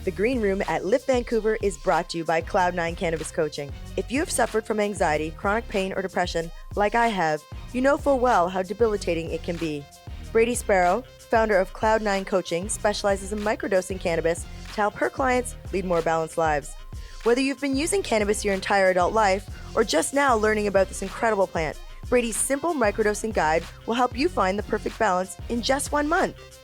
The Green Room at Lift Vancouver is brought to you by Cloud9 Cannabis Coaching. If you have suffered from anxiety, chronic pain, or depression, like I have, you know full well how debilitating it can be. Brady Sparrow, founder of Cloud9 Coaching, specializes in microdosing cannabis to help her clients lead more balanced lives. Whether you've been using cannabis your entire adult life or just now learning about this incredible plant, Brady's simple microdosing guide will help you find the perfect balance in just 1 month.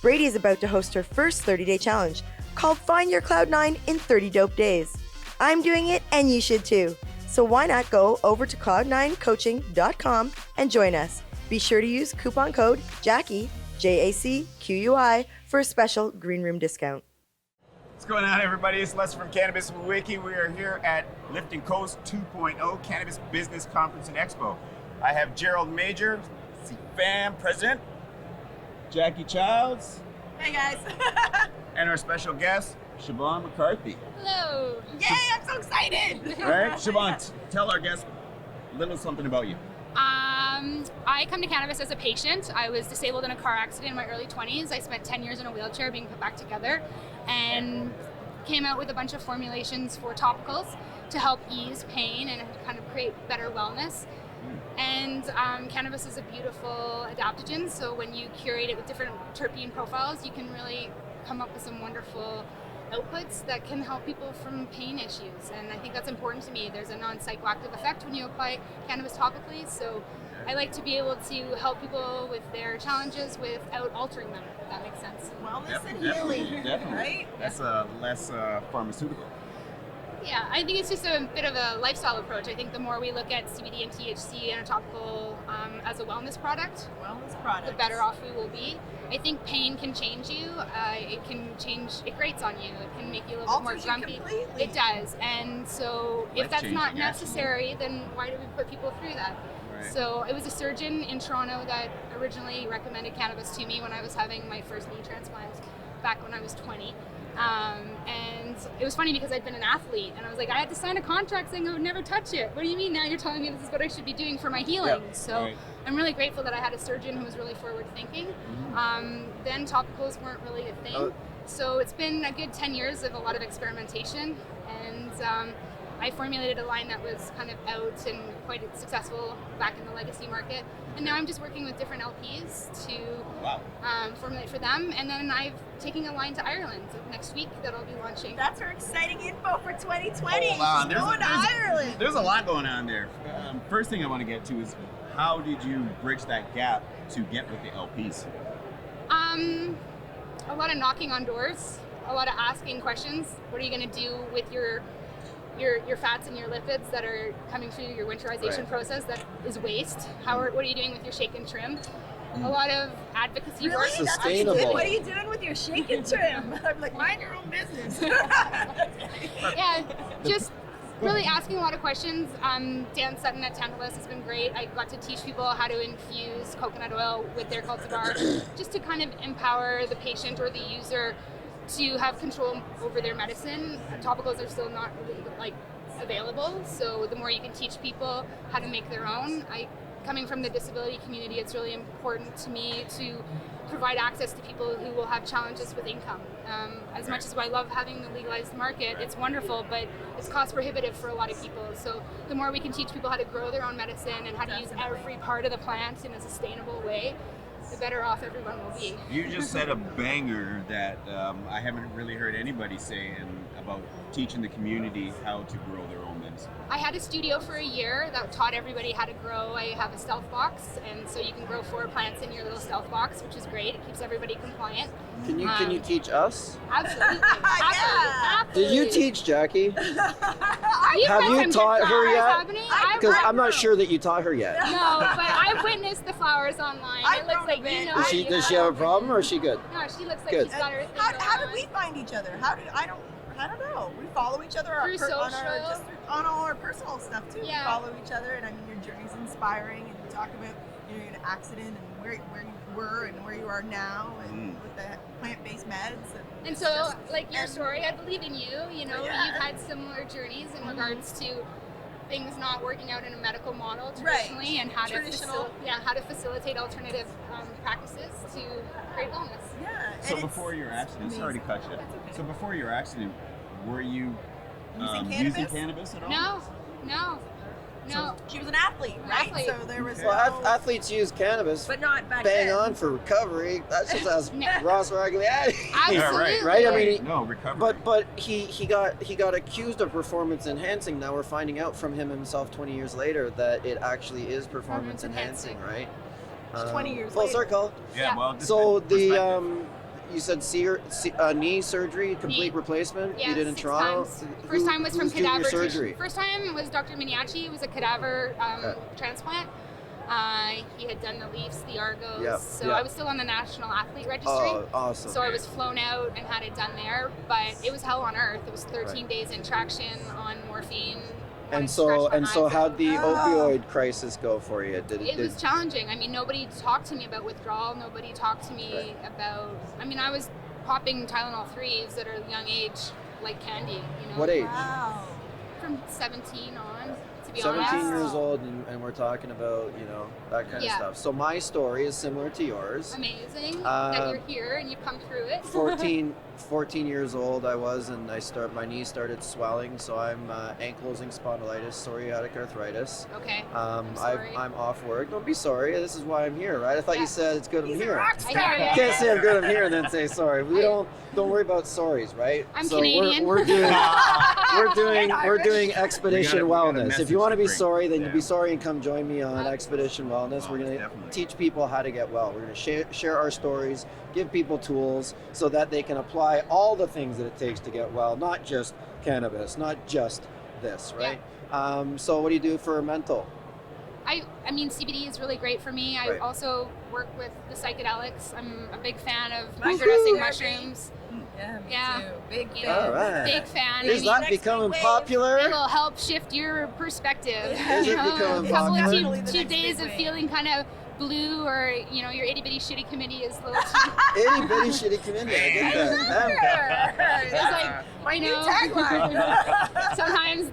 Brady is about to host her first 30-day challenge called Find Your Cloud9 in 30 Dope Days. I'm doing it and you should too. So why not go over to cloud9coaching.com and join us. Be sure to use coupon code Jackie, JACQUI, for a special Green Room discount. What's going on, everybody? It's Les from Cannabis.Wiki. We are here at Lift&Co's 2.0 Cannabis Business Conference and Expo. I have Gerald Major, Siobhan President, Jackie Childs. Hey guys. And our special guest, Siobhan McCarthy. Hello. Yay, I'm so excited. All right, Siobhan, tell our guests a little something about you. I come to cannabis as a patient. I was disabled in a car accident in my early 20s. I spent 10 years in a wheelchair being put back together and came out with a bunch of formulations for topicals to help ease pain and kind of create better wellness. And cannabis is a beautiful adaptogen, so when you curate it with different terpene profiles, you can really come up with some wonderful outputs that can help people from pain issues, and I think that's important to me. There's a non-psychoactive effect when you apply cannabis topically, so I like to be able to help people with their challenges without altering them, if that makes sense. Wellness and healing, definitely. right? That's less pharmaceutical. Yeah, I think it's just a bit of a lifestyle approach. I think the more we look at CBD and THC and a topical as a wellness product, the better off we will be. I think pain can change you. It can change, it grates on you. It can make you a little bit more grumpy. Completely. It does. And so if that's not necessary, then why do we put people through that? Right. So it was a surgeon in Toronto that originally recommended cannabis to me when I was having my first knee transplant back when I was 20. And it was funny because I'd been an athlete and I was like, I had to sign a contract saying I would never touch it. What do you mean now you're telling me this is what I should be doing for my healing? Yep. So right. I'm really grateful that I had a surgeon who was really forward thinking. Then topicals weren't really a thing. So it's been a good 10 years of a lot of experimentation, and I formulated a line that was kind of out and quite successful back in the legacy market. And now I'm just working with different LPs to formulate for them. And then I'm taking a line to Ireland next week that I'll be launching. That's our exciting info for 2020. Hold on. She's going to Ireland. There's a lot going on there. First thing I want to get to is how did you bridge that gap to get with the LPs? A lot of knocking on doors, a lot of asking questions. What are you going to do with your fats and your lipids that are coming through your winterization process that is waste? What are you doing with your shake and trim? A lot of advocacy work. Really? That's what you did? What are you doing with your shake and trim? I'm like, mind your own business. Yeah, just really asking a lot of questions. Dan Sutton at Tantalus has been great. I got to teach people how to infuse coconut oil with their cultivar just to kind of empower the patient or the user to have control over their medicine. Topicals are still not really available, so the more you can teach people how to make their own. Coming from the disability community, it's really important to me to provide access to people who will have challenges with income. As much as I love having the legalized market, it's wonderful, but it's cost prohibitive for a lot of people. So the more we can teach people how to grow their own medicine and how to use every part of the plant in a sustainable way, the better off everyone will be. You just said a banger that I haven't really heard anybody say about teaching the community how to grow their own medicine. I had a studio for a year that taught everybody how to grow. I have a stealth box, and so you can grow 4 plants in your little stealth box, which is great. It keeps everybody compliant. Can you teach us? Absolutely. Did you teach Jackie? Have you taught her yet? Because I'm not sure that you taught her yet. No, but I've witnessed the flowers online. It looks like you know. Does she have a problem, or is she good? No, she looks like Good. she's got her thing How going did we find each other? I don't know. We follow each other on all our personal stuff too. Yeah. We follow each other, and I mean, your journey's inspiring, and you talk about your accident and where you were and where you are now, and with the plant-based meds. And so, like your story, I believe in you. You know, you've had similar journeys in regards to things not working out in a medical model traditionally, and how to facilitate alternative practices to create wellness. Yeah, So before your accident, sorry to cut you. So before your accident, were you using cannabis at all? No. She was an athlete, right? Athlete. So there was Well, athletes use cannabis. but not back Bang then. on for recovery. That's just as No. Ross Ragliati. Absolutely. Right? I mean, No, recovery. but he got accused of performance enhancing. Now we're finding out from himself 20 years later that it actually is performance enhancing, right? It's 20 years full later. circle. yeah, well, So the perspective. you said knee surgery, complete Knee. replacement. Yeah, you did in 6 Toronto. times. First time was from who's doing your cadaver surgery. First time was Dr. Miniachi. It was a cadaver transplant. He had done the Leafs, the Argos. Yep, So yep. I was still on the National Athlete Registry. Oh, awesome. So I was flown out and had it done there, but it was hell on earth. It was 13 days in traction on morphine. And so how'd the Oh. opioid crisis go for you? It was challenging. I mean, nobody talked to me about withdrawal. Nobody talked to me about. I mean, I was popping Tylenol 3s at a young age, like candy. You know. What age? Wow. From 17 on, to be 17 honest. years old, and we're talking about, that kind Yeah. of stuff. So my story is similar to yours. Amazing that you're here and you've come through it. 14 years old I was, and my knee started swelling, so I'm ankylosing spondylitis, psoriatic arthritis. Okay. I'm sorry. off work. Don't be sorry. This is why I'm here, right? I thought Yeah. you said it's good I'm here. I hear You you. can't say I'm good I'm here and then say sorry. We don't worry about sorries, right? I'm so Canadian. We're doing Irish. Expedition We got a Wellness. message If you want to be to bring. sorry, then you Yeah. be sorry and come join me on Expedition Wellness. We're going to Definitely. teach people how to get well. We're going to share our stories, give people tools so that they can apply all the things that it takes to get well, not just cannabis, not just this, right? So what do you do for mental? I mean, CBD is really great for me. I Right. also work with the psychedelics. I'm a big fan of Mushrooms. microdosing mushrooms. Yeah, me Yeah. too. Big You fan. know, All right. big fan. Is that next becoming big wave. popular? It'll help shift your perspective. Is You it know, becoming a couple of popular? The two next days big of wave. feeling kind of blue, or your itty bitty shitty committee is a little too. Itty bitty shitty committee. I get that. It's like, My you new know, tagline. sometimes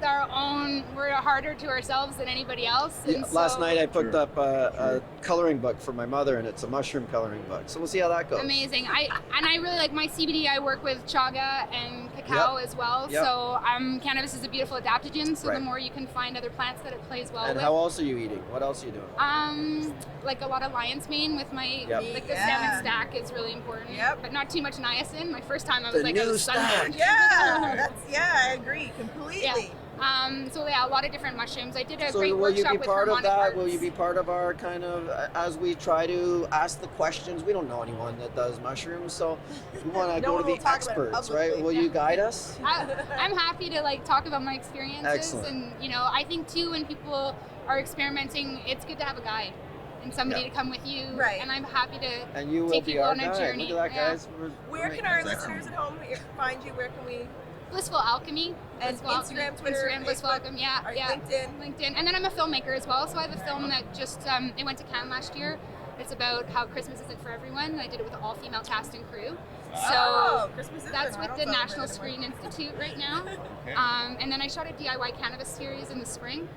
we're harder to ourselves than anybody else. Yeah, And last so, night I picked up a coloring book for my mother, and it's a mushroom coloring book. So we'll see how that goes. Amazing. I really like my CBD. I work with chaga and cacao as well. Yep. So cannabis is a beautiful adaptogen. So Right. the more you can find other plants that it plays well And with. how else are you eating? What else are you doing? Like a lot of lion's mane with my Yep. like the Yeah. salmon stack is really important. Yep. But not too much niacin. My first time I The was like I new was stack. sunburned. I agree completely. So yeah, a lot of different mushrooms. I did a So great will you workshop be with part of harmonic that? arts. Will you be part of our kind of, as we try to ask the questions? We don't know anyone that does mushrooms, so we want to No go one to will the talk about it experts, right? publicly. Will you guide us? I'm happy to talk about my experiences. Excellent. And I think too, when people are experimenting, it's good to have a guide and somebody Yeah. to come with you. Right. And I'm happy to And you will take be people our on a guide. journey. Look at that, Yeah. guys. Where can our That's listeners at home find you? Where can we? Blissful Alchemy. And Blissful Instagram, Alchemy, Twitter, Instagram, Blissful Facebook, Alchemy. Yeah, or yeah. LinkedIn? And then I'm a filmmaker as well. So I have a film that just it went to Cannes last year. It's about how Christmas isn't for everyone. And I did it with an all-female cast and crew. Oh, Christmas is That's I with don't the celebrate National it Screen Institute right now. Okay. And then I shot a DIY cannabis series in the spring.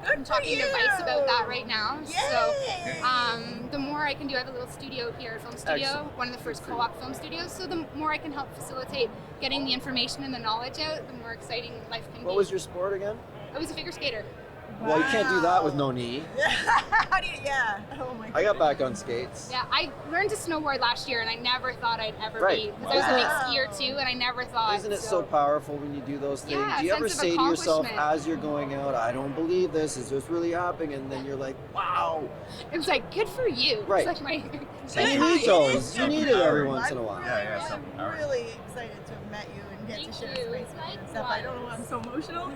Good I'm for talking to you. Vice about that right now. Yay! So the more I can do, I have a little studio here, a film studio, Excellent. one of the first co-op film studios. So the more I can help facilitate getting the information and the knowledge out, the more exciting life can be. What was your sport again? I was a figure skater. Well, you can't do that with no knee. How do you? Yeah. Oh my. I got goodness. back on skates. Yeah, I learned to snowboard last year, and I never thought I'd ever Right. be. Because I was a big Wow. skier too, and I never thought. Isn't it so powerful when you do those things? Yeah, do you ever sense of say to yourself accomplishment. as you're going out, I don't believe this, is this really happening? And then you're like, wow. It was like, good for you. Right. It's like my. And you need those. You need it every once in a while. Yeah, I'm something powerful. really excited to have met you and get Thank to share you. space with you and stuff. I don't know why I'm so emotional.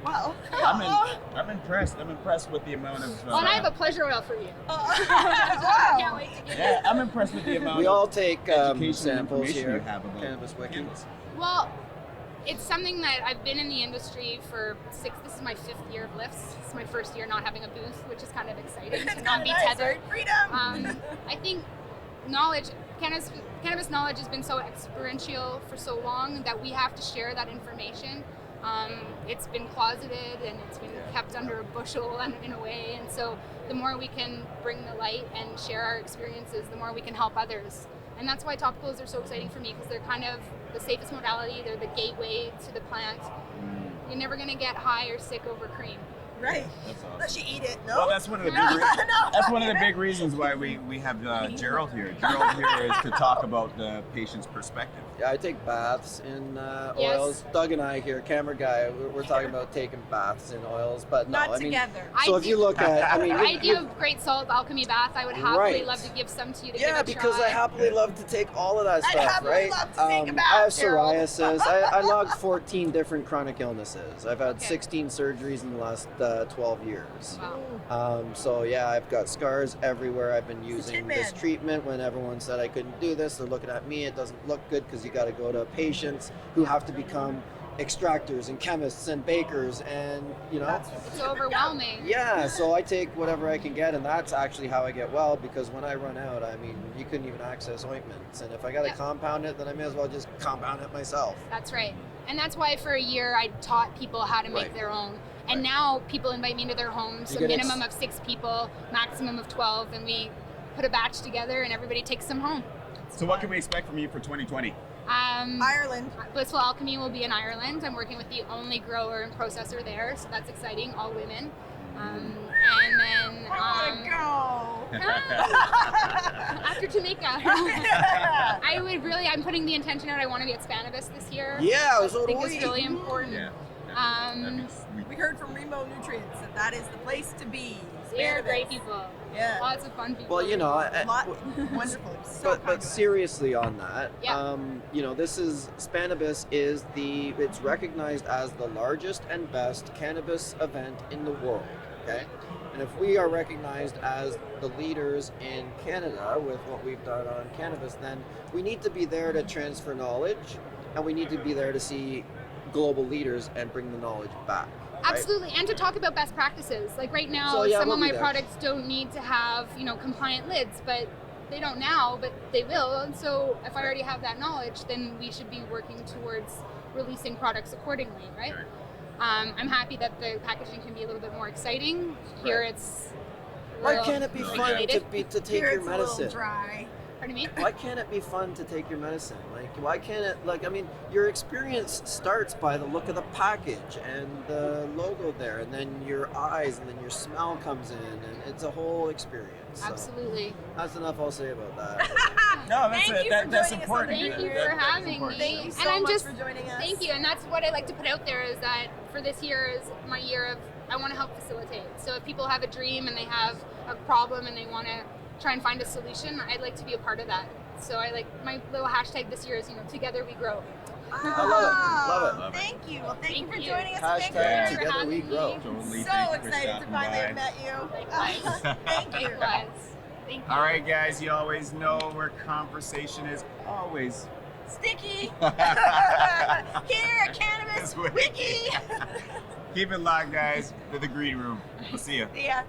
Wow. I'm impressed. I'm impressed with the amount of. Well, and I have a pleasure oil for you. Wow. Can't wait to get Yeah, I'm impressed with the amount. We of all take education and samples information here. you have about Cannabis.Wiki. cannabis. Well, it's something that I've been in the industry for this is my 5th year of lifts. It's my first year not having a booth, which is kind of exciting to not be tethered. Freedom. I think cannabis knowledge has been so experiential for so long that we have to share that information. It's been closeted and it's been kept under a bushel in a way, and so the more we can bring the light and share our experiences, the more we can help others. And that's why topicals are so exciting for me, because they're kind of the safest modality. They're the gateway to the plant. You're never going to get high or sick over cream. Right. That's awesome. Unless you eat it, no? Well, that's one of the big that's one of the big reasons why we have Gerald here. Gerald here is to talk about the patient's perspective. Yeah, I take baths in Yes. oils. Doug and I here, camera guy, we're talking about taking baths in oils, but no, Not I mean, together. so if you look at, I mean, I do a great salt alchemy bath. I would happily Right. love to give some to you to yeah, give a because try. I happily love to take all of that I'd stuff, happily right? love to take a bath, I have Gerald. psoriasis. I logged 14 different chronic illnesses. I've had Okay. 16 surgeries in the last 12 years. Wow. So yeah, I've got scars everywhere. I've been using Tin this Man. treatment when everyone said I couldn't do this. They're looking at me. It doesn't look good because you got to go to patients who have to become extractors and chemists and bakers, and you know. It's overwhelming. Yeah, so I take whatever I can get, and that's actually how I get well, because when I run out, I mean, you couldn't even access ointments. And if I got to Yeah. compound it, then I may as well just compound it myself. That's right. And that's why for a year I taught people how to make Right. their own. And now people invite me into their homes, You a get minimum of 6 people, maximum of 12, and we put a batch together and everybody takes them home. So what can we expect from you for 2020? Ireland. Blissful Alchemy will be in Ireland. I'm working with the only grower and processor there, so that's exciting, all women. And then I want to go. after Jamaica, I'm putting the intention out. I want to be at Cannabis this year. Yeah, I so do think we. it's really important. Yeah. Um, That'd be sweet. We heard from Remo Nutrients that is the place to be. They're Cannabis. great people. Yeah. Lots of fun people. Well, you know, Wonderful. So but seriously on that, Yeah. you know, Cannabis is it's recognized as the largest and best cannabis event in the world. Okay, and if we are recognized as the leaders in Canada with what we've done on cannabis, then we need to be there to transfer knowledge, and we need to be there to see global leaders and bring the knowledge back. Right? Absolutely, and to talk about best practices. Like right now, So, yeah, some we'll of be my there. products don't need to have, compliant lids, but they don't now, but they will. And so if I already have that knowledge, then we should be working towards releasing products accordingly, right? Right. I'm happy that the packaging can be a little bit more exciting. Here Right. it's Why real can't it be fun regulated. to take Here your it's medicine? a little dry. Pardon me? Why can't it be fun to take your medicine? Like, why can't it, I mean, your experience starts by the look of the package and the logo there, and then your eyes, and then your smell comes in, and it's a whole experience. So Absolutely. that's enough I'll say about that. No, that's Thank you for that's joining us important. on Thank you That- for that's having important. me. Thank you so And I'm much just for joining us. Thank you, and that's what I like to put out there is that for this year is my year of I want to help facilitate. So if people have a dream and they have a problem and they want to try and find a solution, I'd like to be a part of that. So I like my little hashtag this year is together we grow. I love it. Love it. Love it. Thank you. Well, thank you Thank for you. joining us. Hashtag Thank you. together we grow. Totally. So Thank you for excited to stopping finally by. have met you. Likewise. Thank you. Likewise. Thank you. All right, guys, you always know where conversation is always. Sticky. Here at Cannabis Wiki. Wiki. Keep it locked, guys, to the green room. We'll see you. See ya.